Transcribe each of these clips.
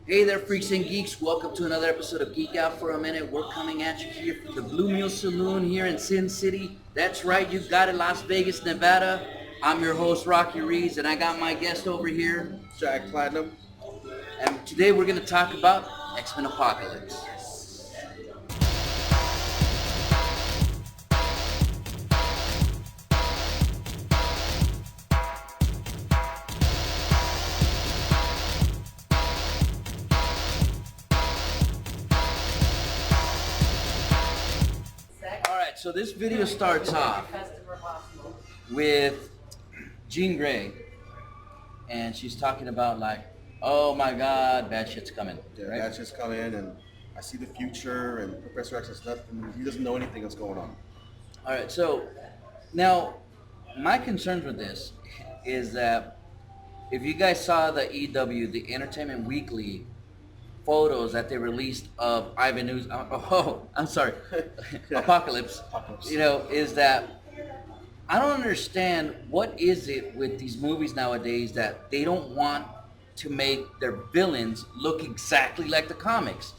Hey there, freaks and geeks. Welcome to another episode of Geek Out for a Minute. We're coming at you here from the Blue Mule Saloon here in Sin City. That's right, you got it, Las Vegas, Nevada. I'm your host, Rocky Ruiz, and I got my guest over here, Jack Platinum. and today we're going to talk about X-Men Apocalypse. Alright, so this video starts off with Jean Grey, and she's talking about like, oh my god, bad shit's coming. Yeah, right? bad shit's coming in, and I see the future, and Professor X has nothing. He doesn't know anything that's going on. Alright, so now my concerns with this is that if you guys saw the EW, the Entertainment Weekly photos that they released of Ivan Ooze, I'm sorry, Apocalypse, you know, is that I don't understand what is it with these movies nowadays that they don't want to make their villains look exactly like the comics.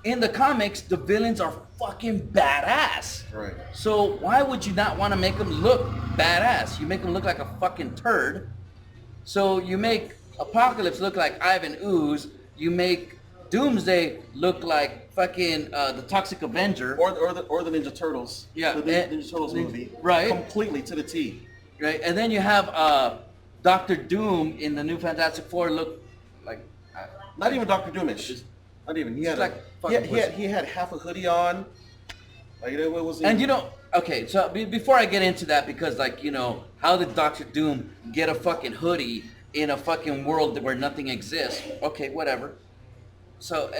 In the comics, the villains are fucking badass. Right. So why would you not want to make them look badass? You make them look like a fucking turd. So you make Apocalypse look like Ivan Ooze. You make Doomsday look like fucking the Toxic Avenger. Or the Ninja Turtles. Yeah, the Ninja Turtles movie. Right. Completely to the T. Right, and then you have Doctor Doom in the new Fantastic Four look like Not even Dr. Doomish. Not even. He had he had half a hoodie on. Like it was. And you know, okay, so before I get into that, because like, you know, how did Doctor Doom get a fucking hoodie in a fucking world where nothing exists? Okay, whatever. So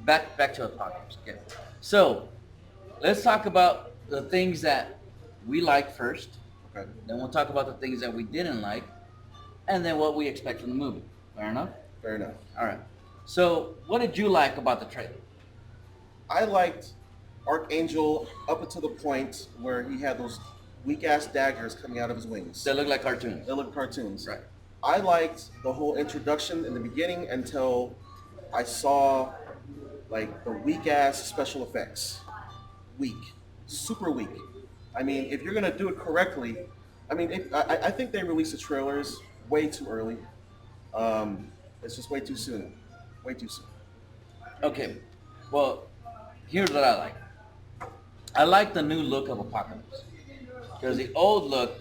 back to Apocalypse. Okay. So let's talk about the things that we like first. Okay. Then we'll talk about the things that we didn't like, and then what we expect from the movie. Fair enough? Fair enough. All right. So what did you like about the trailer? I liked Archangel up until the point where he had those weak ass daggers coming out of his wings. They look like cartoons. They look cartoons. Right. I liked the whole introduction in the beginning until I saw like the weak ass special effects. Weak. Super weak. I mean, if you're gonna do it correctly, I mean, I think they released the trailers way too early. It's just way too soon. Way too soon. Okay. Well, here's what I like. I like the new look of Apocalypse. Because the old look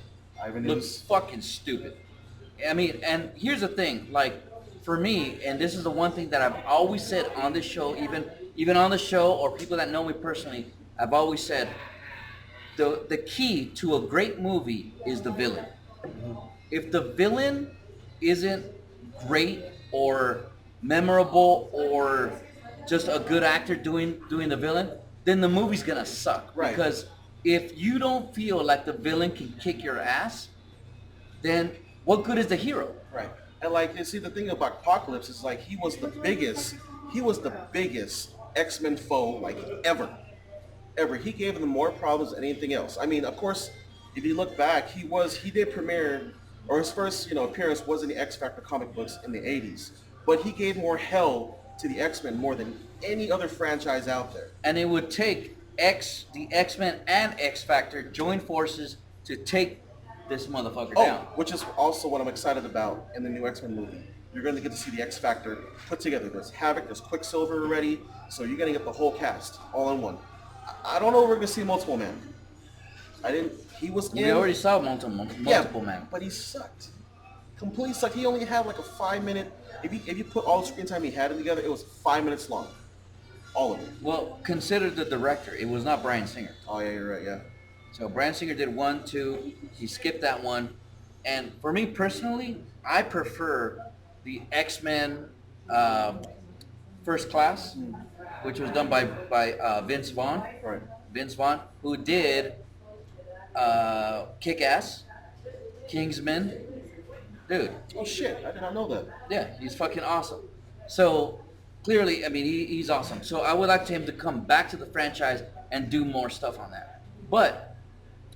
looks fucking stupid. I mean, and here's the thing, like, for me, and this is the one thing that I've always said on this show, even on the show, or people that know me personally, I've always said, the key to a great movie is the villain. If the villain isn't great or memorable or just a good actor doing the villain, then the movie's gonna suck. Right. Because if you don't feel like the villain can kick your ass, then what good is the hero? Right. And like, you see, the thing about Apocalypse is like he was the biggest X-Men foe like ever. He gave them more problems than anything else. I mean, of course, if you look back, he did premiere, or his first appearance was in the X Factor comic books in the 80s. But he gave more hell to the X-Men more than any other franchise out there. And it would take the X-Men and X Factor join forces to take this motherfucker down. Which is also what I'm excited about in the new X-Men movie. You're going to get to see the X Factor put together. There's Havoc, there's Quicksilver already, so you're going to get the whole cast all in one. I don't know if we're going to see Multiple Man. He was in... We already saw multiple man. But he sucked. Completely sucked. He only had like a 5-minute... If you put all the screen time he had together, it was 5 minutes long. All of it. Well, consider the director. It was not Bryan Singer. Oh, yeah, you're right, yeah. So Bryan Singer did 1, 2. He skipped that one. And for me personally, I prefer the X-Men First Class, which was done by Vince Vaughn. Right. Vince Vaughn, who did Kick-Ass, Kingsman. Dude. Oh, shit. I did not know that. Yeah, he's fucking awesome. So, clearly, I mean, he's awesome. So I would like him to come back to the franchise and do more stuff on that. But,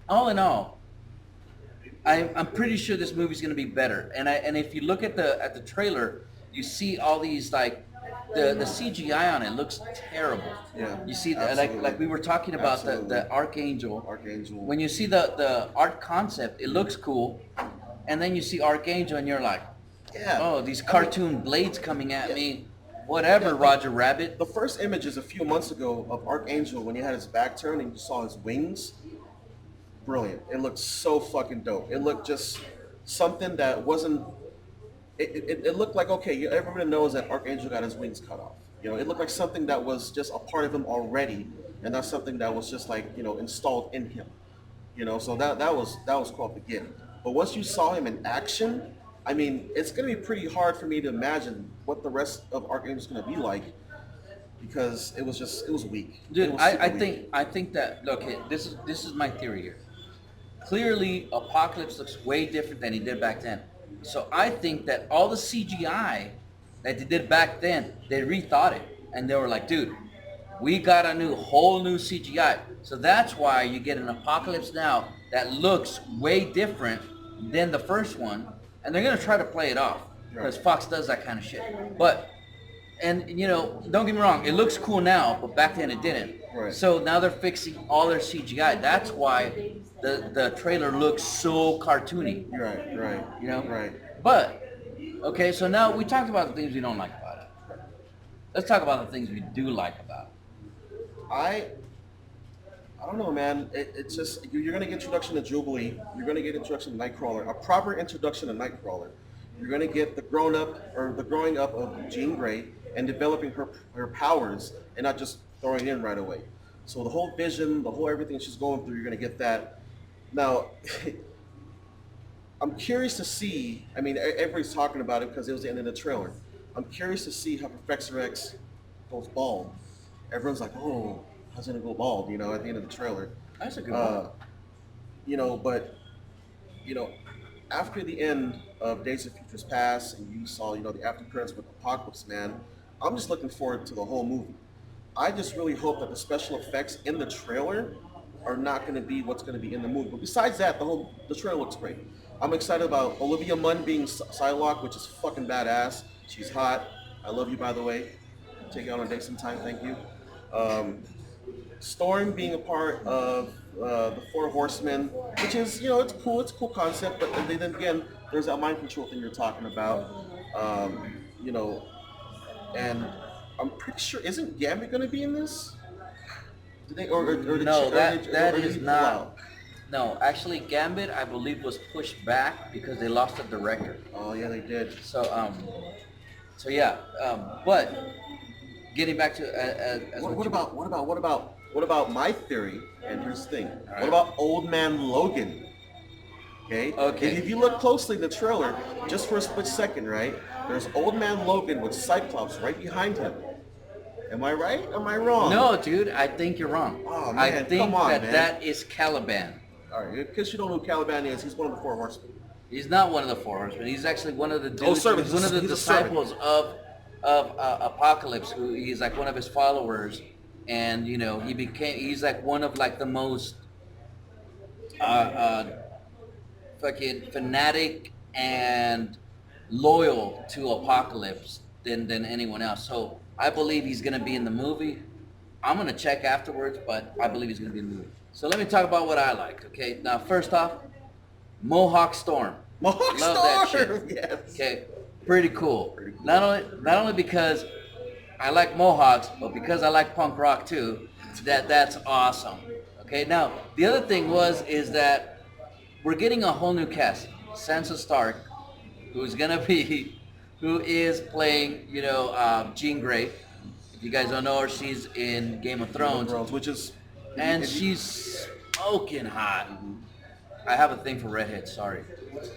all in all, I'm pretty sure this movie's going to be better. And if you look at the trailer, you see all these like the CGI on it looks terrible. Yeah, You see, absolutely. like we were talking about Absolutely. the Archangel. Archangel. When you see the art concept, it looks cool, and then you see Archangel, and you're like, Yeah. oh, these I mean, cartoon blades coming at yeah. me. Whatever, Yeah, Roger Rabbit. the first images a few months ago of Archangel when he had his back turned and you saw his wings, brilliant. It looked so fucking dope. It looked just something that wasn't. It looked like, okay, everybody knows that Archangel got his wings cut off. You know, it looked like something that was just a part of him already, and not something that was just like, installed in him. You know, so that was cool at the beginning. But once you saw him in action, I mean, it's gonna be pretty hard for me to imagine what the rest of Archangel's gonna be like, because it was weak. It Dude, was I super weak. think that look, this is my theory here. Clearly, Apocalypse looks way different than he did back then. So I think that all the CGI that they did back then, they rethought it, and they were like, dude, we got a whole new CGI. So that's why you get an Apocalypse now that looks way different than the first one, and they're gonna try to play it off because Fox does that kind of shit. But and don't get me wrong, it looks cool now, but back then it didn't. Right. So now they're fixing all their CGI. That's why the trailer looks so cartoony. Right. Right. But okay, so now we talked about the things we don't like about it. Let's talk about the things we do like about it. I don't know, man. It's just you're gonna get introduction to Jubilee. You're gonna get introduction to Nightcrawler, a proper introduction to Nightcrawler. You're gonna get the growing up of Jean Grey and developing her powers, and not just throwing it in right away. So the whole vision, the whole everything she's going through, you're gonna get that. Now, I'm curious to see. I mean, everybody's talking about it because it was the end of the trailer. I'm curious to see how Professor X goes bald. Everyone's like, "Oh, how's he gonna go bald?" At the end of the trailer. That's a good one. But after the end of Days of Futures Past, and you saw, the after credits with Apocalypse, man, I'm just looking forward to the whole movie. I just really hope that the special effects in the trailer are not going to be what's going to be in the movie. But besides that, the trailer looks great. I'm excited about Olivia Munn being Psylocke, which is fucking badass. She's hot. I love you, by the way. Take you out on a date sometime. Thank you. Storm being a part of the Four Horsemen, which is, it's cool. It's a cool concept. But then again, there's that mind control thing you're talking about. And I'm pretty sure, isn't Gambit going to be in this? Did they, or did No, or that did- that or did is he pull not. out? No, actually, Gambit, I believe, was pushed back because they lost a director. Oh yeah, they did. So yeah. But getting back to as What about my theory? And here's the thing. right. What about Old Man Logan? Okay. Okay. If you look closely in the trailer, just for a split second, right? There's Old Man Logan with Cyclops right behind him. Am I right? Am I wrong? No, dude, I think you're wrong. Oh, man, I think come on, man. that is Caliban. All right. Because you don't know who Caliban is, he's one of the Four Horsemen. He's not one of the Four Horsemen. He's actually one of the dudes. servant. He's one of the He's a servant. disciples of Apocalypse. Who he's like one of his followers, and he's like one of like the most fucking fanatic and loyal to Apocalypse than anyone else. So I believe he's gonna be in the movie. I'm gonna check afterwards, but I believe he's gonna be in the movie. So let me talk about what I liked. Okay, now first off, Mohawk Storm. Mohawk Love that Storm! shit. Yes. Okay, pretty cool. Not only because I like Mohawks, but because I like punk rock too. That's awesome. Okay, now the other thing is that we're getting a whole new cast. Sansa Stark, who is playing, Jean Grey. If you guys don't know her, she's in Game of Thrones, Which is... and she's smoking hot. I have a thing for redheads, sorry.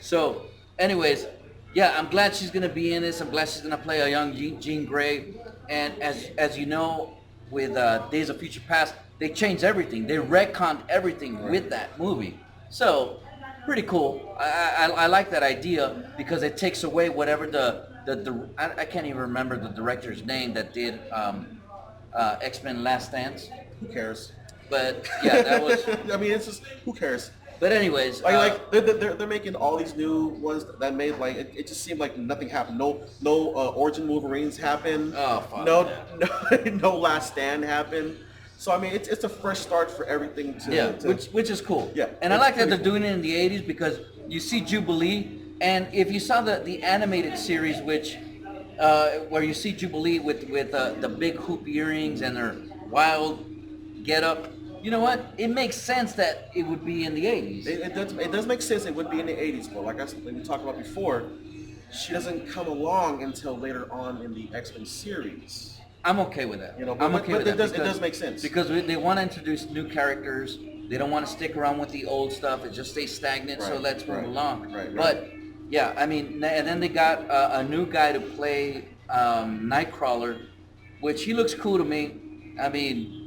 So, anyways, yeah, I'm glad she's gonna be in this. I'm glad she's gonna play a young Jean Grey. And as you know, with Days of Future Past, they changed everything. They retconned everything with that movie. So, pretty cool. I like that idea because it takes away whatever I can't even remember the director's name that did X-Men Last Dance. Who cares? But yeah, that was I mean, it's just, who cares? But anyways, they're making all these new ones that made like it just seemed like nothing happened. No origin Wolverines happened. Oh, fuck no, that. no Last Stand happened. So I mean, it's a fresh start for everything. Which is cool. Yeah, and I like that they're cool. doing it in the '80s because you see Jubilee, and if you saw the animated series, which where you see Jubilee with the big hoop earrings and their wild get up. You know what? It makes sense that it would be in the 80s. It does make sense it would be in the 80s, but like we talked about before, she doesn't come along until later on in the X-Men series. I'm okay with that. You know, I'm okay with that. It does make sense. Because they want to introduce new characters. They don't want to stick around with the old stuff. It just stays stagnant, so let's move along. Right. But, yeah, I mean, and then they got a new guy to play Nightcrawler, which he looks cool to me. I mean...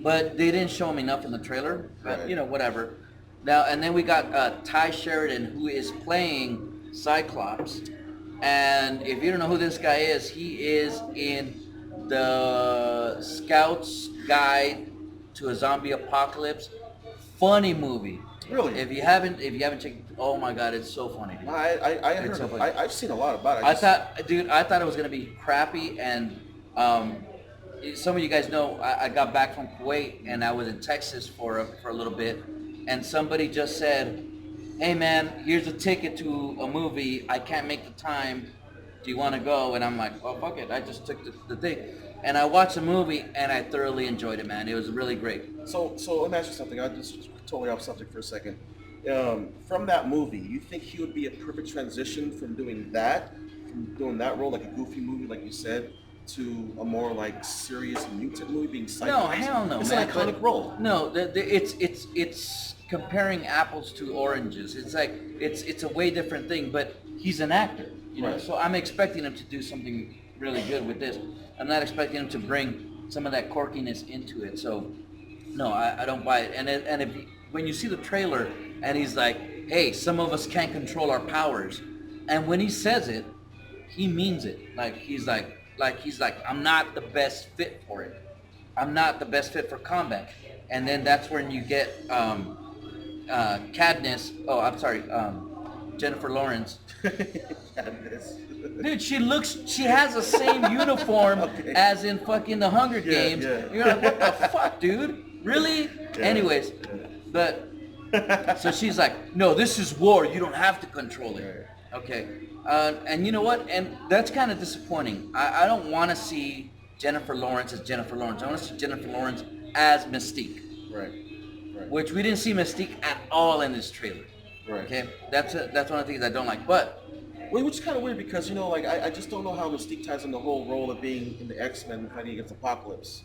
But they didn't show him enough in the trailer. But, you know, whatever. Now, and then we got Ty Sheridan, who is playing Cyclops. And if you don't know who this guy is, he is in the Scout's Guide to a Zombie Apocalypse. Funny movie. Really? If you haven't checked, oh my God, it's so funny. Dude. I've seen a lot about it. I thought it was gonna be crappy, and some of you guys know I got back from Kuwait and I was in Texas for a little bit, and somebody just said, "Hey man, here's a ticket to a movie. I can't make the time. Do you want to go?" And I'm like, "Well, fuck it. I just took the thing." And I watched the movie and I thoroughly enjoyed it, man. It was really great. So let me ask you something. I just totally off subject for a second. From that movie, you think he would be a perfect transition from doing that role, like a goofy movie, like you said, to a more like serious mutant movie, being Cyclops? No, hell no, it's man. It's an iconic role. No, it's comparing apples to oranges. It's like it's a way different thing, but he's an actor, you know. So I'm expecting him to do something really good with this. I'm not expecting him to bring some of that quirkiness into it. So no, I don't buy it. And when you see the trailer and he's like, "Hey, some of us can't control our powers," and when he says it, he means it. Like he's like, "I'm not the best fit for it. I'm not the best fit for combat." And then that's when you get Katniss. Oh, I'm sorry, Jennifer Lawrence. Katniss. Dude, she has the same uniform as in fucking the Hunger Games. You're like, what the fuck, dude? Really? Anyways, but so she's like, "No, this is war. You don't have to control it." Okay. And you know what? And that's kind of disappointing. I don't want to see Jennifer Lawrence as Jennifer Lawrence. I want to see Jennifer Lawrence as Mystique. Right. Which we didn't see Mystique at all in this trailer. Right. Okay. That's one of the things I don't like. But which is kind of weird because, you know, like I just don't know how Mystique ties in the whole role of being in the X-Men fighting against Apocalypse.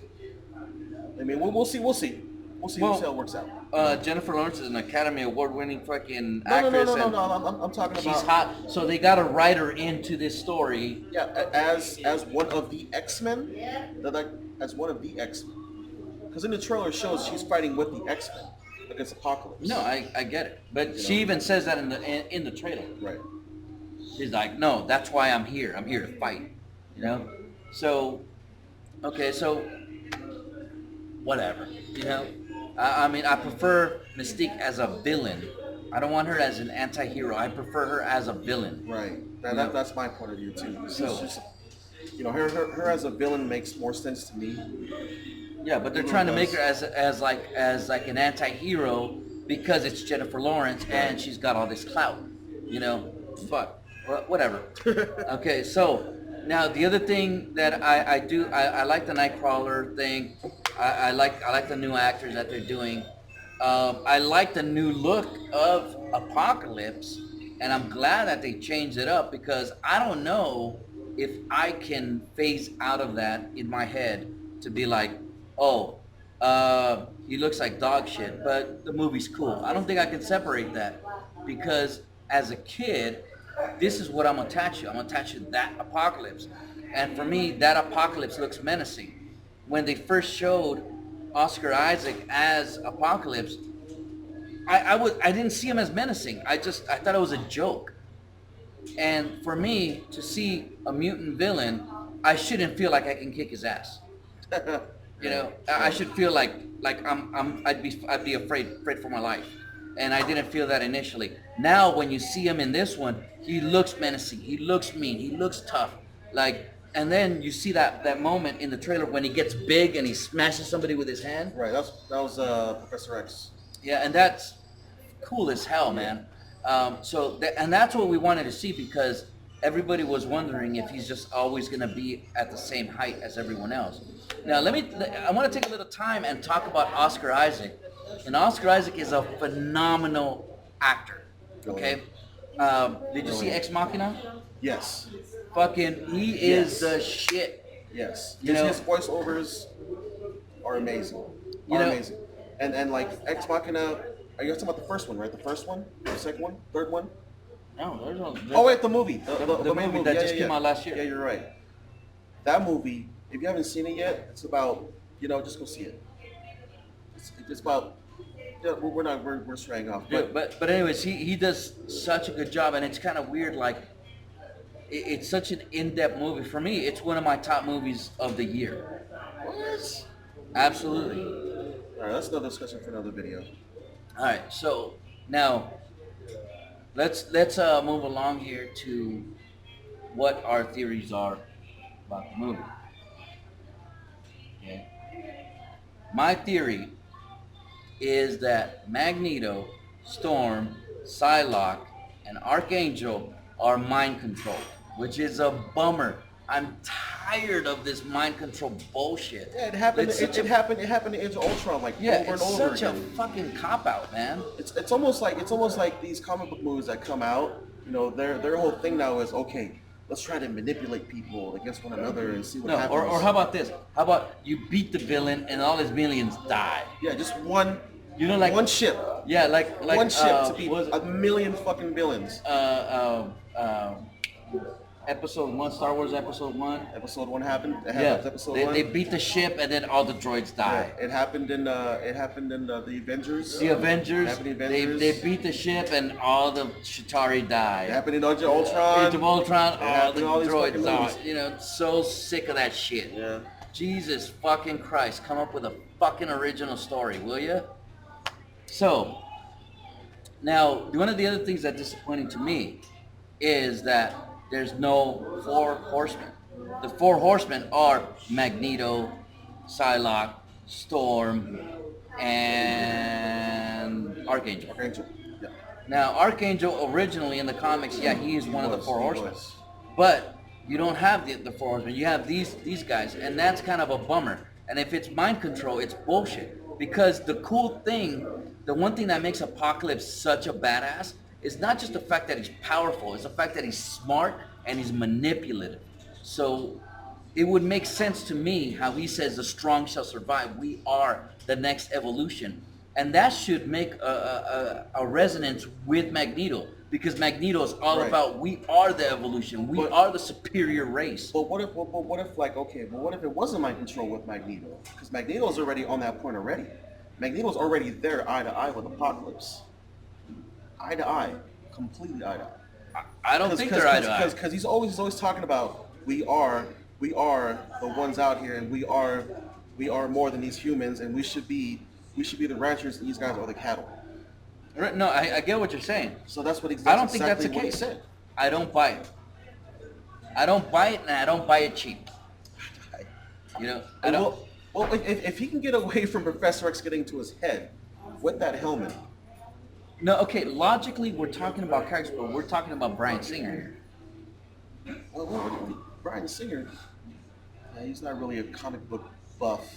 I mean, we'll see. We'll see how it works out. Jennifer Lawrence is an Academy Award-winning fucking actress. No. I'm talking about. She's hot, so they got to write her into this story. Yeah, as one of the X-Men. As one of the X-Men. Because in the trailer it shows she's fighting with the X-Men against Apocalypse. No, I get it, but she even says that in the trailer. Right. She's like, "No, that's why I'm here. I'm here to fight." You know. So, okay, so whatever. You know. I mean, I prefer Mystique as a villain. I don't want her as an anti-hero. I prefer her as a villain. Right. That's my point of view too. So, you know, her as a villain makes more sense to me. Yeah, but they're trying to make her as like an anti-hero because it's Jennifer Lawrence and she's got all this clout. You know, fuck, whatever. Okay, so now the other thing that I like the Nightcrawler thing. I like the new actors that they're doing. I like the new look of Apocalypse, and I'm glad that they changed it up because I don't know if I can phase out of that in my head to be like, "Oh, he looks like dog shit," but the movie's cool. I don't think I can separate that because as a kid, this is what I'm attached to. I'm attached to that Apocalypse, and for me, that Apocalypse looks menacing. When they first showed Oscar Isaac as Apocalypse, I didn't see him as menacing. I thought it was a joke. And for me to see a mutant villain, I shouldn't feel like I can kick his ass. You know, I should feel like I'd be afraid for my life. and I didn't feel that initially. Now, when you see him in this one, he looks menacing, he looks mean, he looks tough. Like, and then you see that moment in the trailer when he gets big and he smashes somebody with his hand. Right. That was Professor X. Yeah, and that's cool as hell, man. And that's what we wanted to see because everybody was wondering if he's just always going to be at the same height as everyone else. Now, I want to take a little time and talk about Oscar Isaac. And Oscar Isaac is a phenomenal actor. Okay? Did you see Ex Machina? Yes. Fucking, he is the shit. Yes. You know, his voiceovers are amazing. Amazing. And like Ex Machina, are you talking about the first one, right? The first one, the second one, third one? No, there's no. Oh wait, the movie, the main movie that just came out last year. Yeah, you're right. That movie, if you haven't seen it yet, it's about, just go see it. It's about. Yeah, we're straying off. But anyways, he does such a good job, and it's kind of weird. Like, it's such an in-depth movie for me. It's one of my top movies of the year. What? Absolutely. All right, that's another discussion for another video. All right, so now let's move along here to what our theories are about the movie. Okay. My theory is that Magneto, Storm, Psylocke, and Archangel are mind controlled, which is a bummer. I'm tired of this mind control bullshit. Yeah, it happened. It happened in Age of Ultron over and over it's such again. a fucking cop out, man. It's almost like these comic book movies that come out. Their whole thing now is okay. Let's try to manipulate people against one another and see what happens. Or how about this? How about you beat the villain and all his minions die? Yeah, just one. Like one ship. Yeah, like one ship to beat a million fucking villains. Episode 1, Star Wars Episode 1. Episode 1 happened. Episode 1. They beat the ship and then all the droids die. Yeah, it happened in the Avengers. The Avengers. They beat the ship and all the Chitauri die. It happened in Age of Ultron. Age of Ultron, all the droids die. So sick of that shit. Yeah. Jesus fucking Christ, come up with a fucking original story, will you? So, now, one of the other things that's disappointing to me is that there's no 4 horsemen. The 4 horsemen are Magneto, Psylocke, Storm, and Archangel. Yeah. Now, Archangel originally in the comics, he is one of the 4 horsemen. But you don't have the 4 horsemen. You have these guys, and that's kind of a bummer. And if it's mind control, it's bullshit. Because the cool thing, the one thing that makes Apocalypse such a badass is not just the fact that he's powerful, it's the fact that he's smart and he's manipulative. So it would make sense to me how he says the strong shall survive. We are the next evolution. And that should make a resonance with Magneto, because Magneto is all about we are the evolution. We are the superior race. But what if it wasn't mind control with Magneto? Because Magneto's already on that point already. Magneto's already there eye to eye with Apocalypse. Eye to eye, completely eye to eye. I don't think they're eye to eye. Because he's always talking about we are the ones out here, and we are more than these humans, and we should be the ranchers, and these guys are the cattle. No, I get what you're saying. So that's what I don't think that's the case. I don't buy it. I don't buy it, and I don't buy it cheap. I don't. Well, if he can get away from Professor X getting to his head with that helmet. No, okay, logically we're talking about characters, but we're talking about Bryan Singer here. Well, Bryan Singer, he's not really a comic book buff.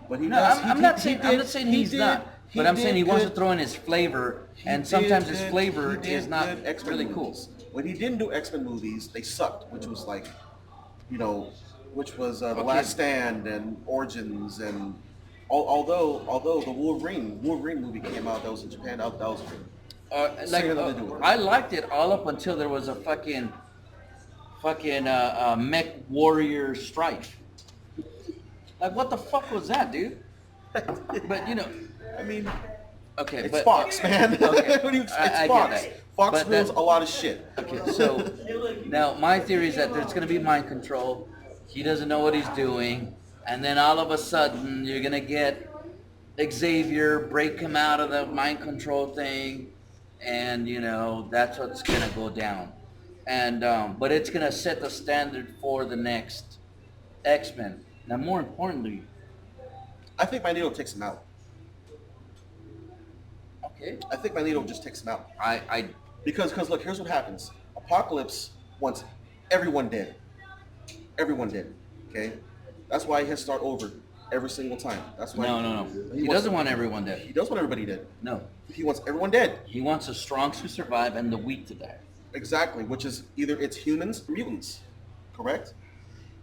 But he does. I'm not saying he's not. But I'm saying he wants to throw in his flavor, and sometimes his flavor is not really cool. When he didn't do X-Men movies, they sucked, which was like, The Last Stand and Origins, and although the Wolverine movie came out, that was in Japan, that was good. I liked it all up until there was a fucking mech warrior strife. Like, what the fuck was that, dude? But I mean, okay, it's Fox, man. Okay, it's I Fox. get that. Fox rules a lot of shit. Okay, so now my theory is that there's going to be mind control. He doesn't know what he's doing, and then all of a sudden you're going to get Xavier, break him out of the mind control thing, and you know that's what's gonna go down. And but it's gonna set the standard for the next X-Men. Now, more importantly, I think Magneto takes him out. okay, I think Magneto just takes him out. I Because look, here's what happens. Apocalypse wants everyone dead. Everyone dead. Okay? That's why he has to start over every single time. That's why no. He doesn't want everyone He dead. does want everybody dead. No, He wants everyone dead. he wants the strong to survive and the weak to die. Exactly, which is either it's humans or mutants. Correct?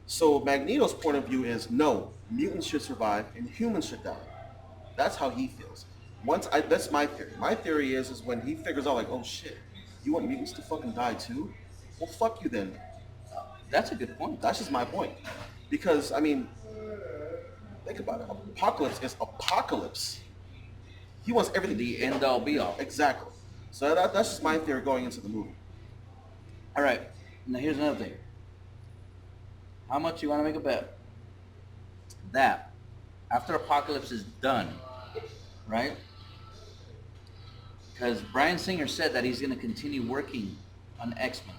So Magneto's point of view is no, mutants should survive and humans should die. That's how he feels. That's my theory. My theory is when he figures out like, oh shit, you want mutants to fucking die too? Well, fuck you then. That's a good point. That's just my point. Because I mean, think about it. Apocalypse is apocalypse. He wants everything. The end all be all. Exactly. So that's just my theory going into the movie. All right. Now here's another thing. How much you want to make a bet that after Apocalypse is done, right? Because Bryan Singer said that he's going to continue working on X-Men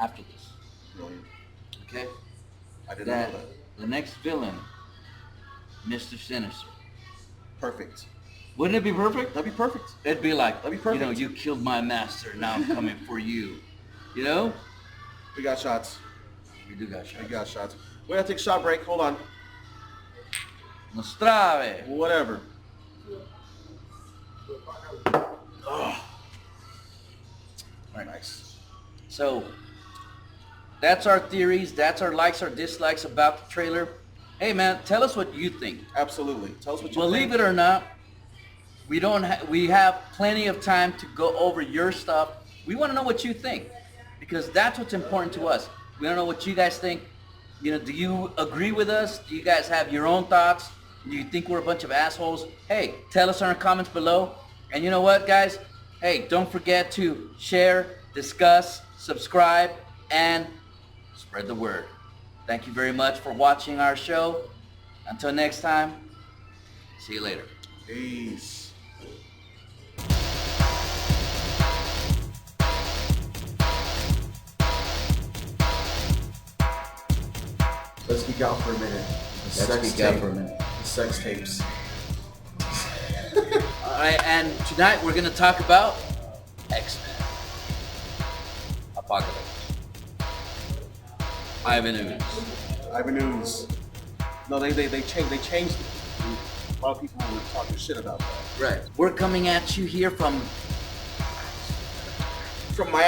after this. Brilliant. Okay? I didn't That know that. the next villain, Mr. Sinister. Perfect. Wouldn't it be perfect? That'd be perfect. It'd be like, That'd be perfect. you know, you killed my master, now I'm coming for you. You know? We got shots. We do got shots. We got shots. We gotta take a shot break. Hold on. Nostrave. Whatever. All right. Nice. So, that's our theories. That's our likes, our dislikes about the trailer. Hey, man, tell us what you think. Absolutely. Tell us what you Believe think. it or not, we have plenty of time to go over your stuff. We want to know what you think because that's what's important to us. We don't know what you guys think. You know, do you agree with us? Do you guys have your own thoughts? Do you think we're a bunch of assholes? Hey, tell us in our comments below. And you know what, guys? Hey, don't forget to share, discuss, subscribe, and spread the word. Thank you very much for watching our show. Until next time, see you later. Peace. Let's geek out for a minute. Let's geek out for a minute. The sex tapes. All right, and tonight we're gonna talk about X-Men. Apocalypse. Ivan Ooze. Ivan News. No, they changed it. A lot of people were talking shit about that. Right. We're coming at you here from From my